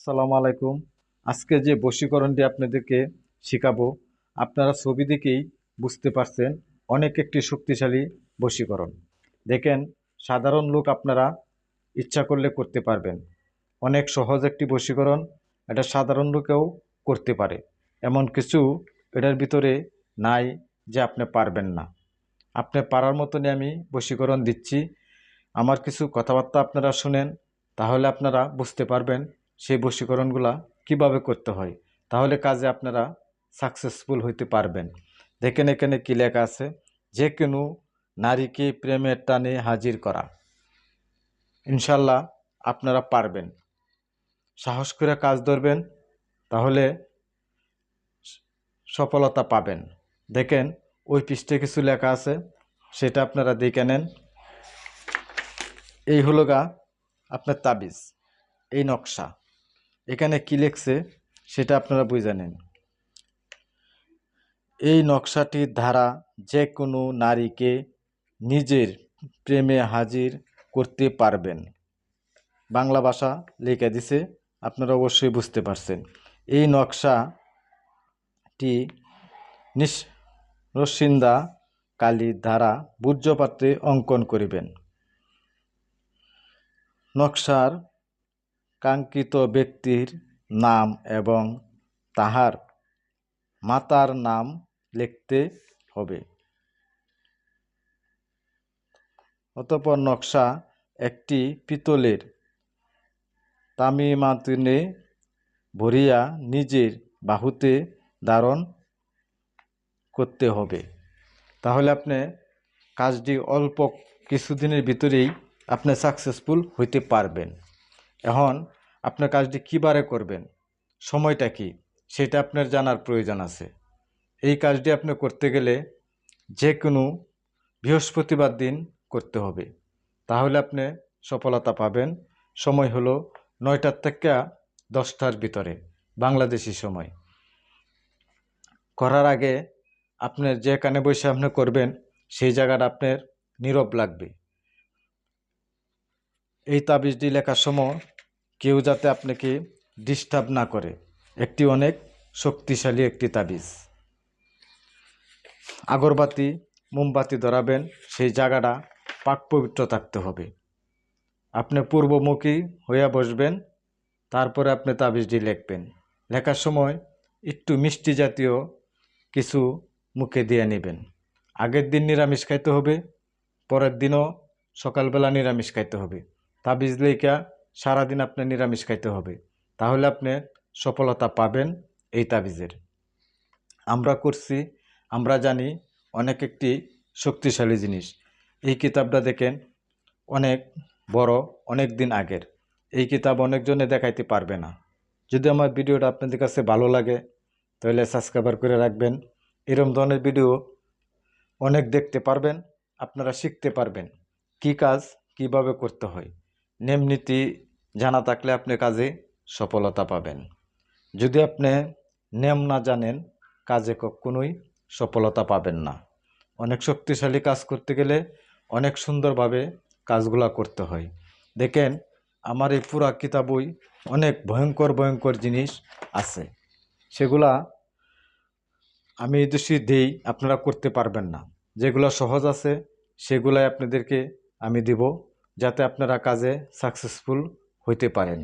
আসসালামু আলাইকুম। আজকে যে বশীকরণটি আপনাদেরকে শেখাবো, আপনারা ছবি দেখেই বুঝতে পারছেন অনেক একটি শক্তিশালী বশীকরণ। দেখেন, সাধারণ লোক আপনারা ইচ্ছা করলে করতে পারবেন। অনেক সহজ একটি বশীকরণ, এটা সাধারণ লোকেও করতে পারে। এমন কিছু এটার ভিতরে নাই যে আপনি পারবেন না। আপনি পারার মতনই আমি বশীকরণ দিচ্ছি। আমার কিছু কথাবার্তা আপনারা শুনেন, তাহলে আপনারা বুঝতে পারবেন সেই বশীকরণগুলা কিভাবে করতে হয়। তাহলে কাজে আপনারা সাকসেসফুল হইতে পারবেন। দেখেন এখানে কি লেখা আছে, যে কোনো নারীকে প্রেমের টানে হাজির করা। ইনশাল্লাহ আপনারা পারবেন। সাহস করে কাজ ধরবেন, তাহলে সফলতা পাবেন। দেখেন ওই পৃষ্ঠে কিছু লেখা আছে, সেটা আপনারা দেখে নেন। এই হলো আপনার তাবিজ, এই নকশা। এখানে কি লিখছে সেটা আপনারা বুঝে নেন। এই নকশাটির দ্বারা যে কোনো নারীকে নিজের প্রেমে হাজির করতে পারবেন। বাংলা ভাষা লিখে দিছে, আপনারা অবশ্যই বুঝতে পারছেন। এই নকশাটি রসিন্দা কালির দ্বারা ভূর্জপাত্রে অঙ্কন করিবেন। নকশার কাঙ্ক্ষিত ব্যক্তির নাম এবং তাহার মাতার নাম লিখতে হবে। অতঃপর নকশা একটি পিতলের তামিমাতুনে ভরিয়া নিজের বাহুতে ধারণ করতে হবে। তাহলে আপনি কাজটি অল্প কিছুদিনের ভিতরেই আপনি সাকসেসফুল হইতে পারবেন। এখন আপনার কাজটি কীবারে করবেন, সময়টা কি, সেটা আপনার জানার প্রয়োজন আছে। এই কাজটি আপনি করতে গেলে যে কোনো বৃহস্পতিবার দিন করতে হবে, তাহলে আপনি সফলতা পাবেন। সময় হলো 9টার থেকে 10টার ভিতরে বাংলাদেশি সময়। করার আগে আপনার যেখানে বসে আপনি করবেন সেই জায়গাটা আপনার নীরব লাগবে। এই তাবিজটি লেখার সময় কেউ যাতে আপনাকে ডিস্টার্ব না করে। একটি অনেক শক্তিশালী একটি তাবিজ। আগরবাতি মোমবাতি ধরাবেন, সেই জায়গাটা পাক পবিত্র থাকতে হবে। আপনি পূর্বমুখী হইয়া বসবেন, তারপরে আপনি তাবিজটি লিখবেন। লেখার সময় একটু মিষ্টি জাতীয় কিছু মুখে দিয়ে নেবেন। আগের দিন নিরামিষ খাইতে হবে, পরের দিনও সকালবেলা নিরামিষ খাইতে হবে। তাবিজ লেখা সারাদিন আপনার নিরামিষ খাইতে হবে, তাহলে আপনি সফলতা পাবেন এই তাবিজের। আমরা করছি, আমরা জানি অনেক একটি শক্তিশালী জিনিস। এই কিতাবটা দেখেন অনেক বড়, অনেক দিন আগের। এই কিতাব অনেকজনে দেখাইতে পারবে না। যদি আমার ভিডিওটা আপনাদের কাছে ভালো লাগে তাহলে সাবস্ক্রাইব করে রাখবেন। এরকম ধরনের ভিডিও অনেক দেখতে পারবেন, আপনারা শিখতে পারবেন কি কাজ কিভাবে করতে হয়। নিয়ম নীতি জানা থাকলে আপনি কাজে সফলতা পাবেন। যদি আপনি নিয়ম না জানেন, কাজে কখনোই সফলতা পাবেন না। অনেক শক্তিশালী কাজ করতে গেলে অনেক সুন্দরভাবে কাজগুলা করতে হয়। দেখেন আমার এই পুরা কিতাবই অনেক ভয়ঙ্কর ভয়ঙ্কর জিনিস আছে, সেগুলা আমি দেশি দেই, আপনারা করতে পারবেন না। যেগুলো সহজ আছে সেগুলাই আপনাদেরকে আমি দিব, যাতে আপনারা কাজে সাকসেসফুল হইতে পারেন।